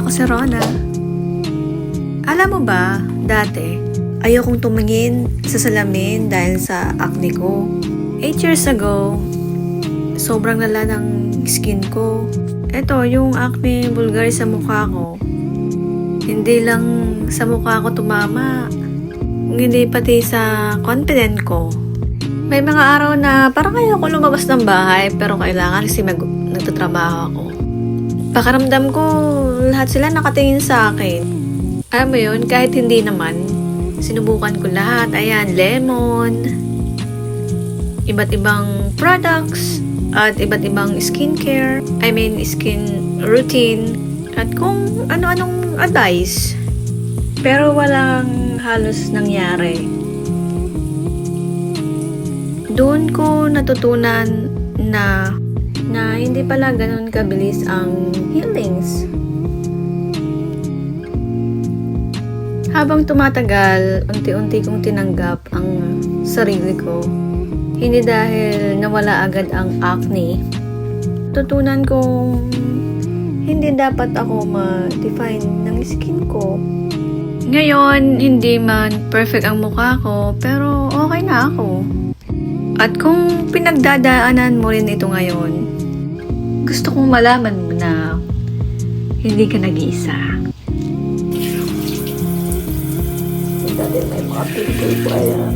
Ako si Rona. Alam mo ba, dati, ayokong tumingin sa salamin dahil sa acne ko. 8 years ago, sobrang lala ng skin ko. Ito, yung acne bulgari sa mukha ko. Hindi lang sa mukha ko tumama, hindi pati sa confident ko. May mga araw na parang ayoko lumabas ng bahay pero kailangan kasi nagtatrabaho ako. Pakiramdam ko, lahat sila nakatingin sa akin. Alam mo yun, kahit hindi naman, sinubukan ko lahat. Ayan, lemon, iba't ibang products, at iba't ibang skincare, skin routine, at kung ano-anong advice. Pero walang halos nangyari. Doon ko natutunan na hindi pala ganun kabilis ang healings. Habang tumatagal, unti-unti kong tinanggap ang sarili ko. Hindi dahil nawala agad ang acne. Tutunan kong hindi dapat ako ma-define ng skin ko. Ngayon, hindi man perfect ang mukha ko, pero okay na ako. At kung pinagdadaanan mo rin ito ngayon, gusto kong malaman mo na hindi ka nag-iisa. Dahil may mga pimple pa yan.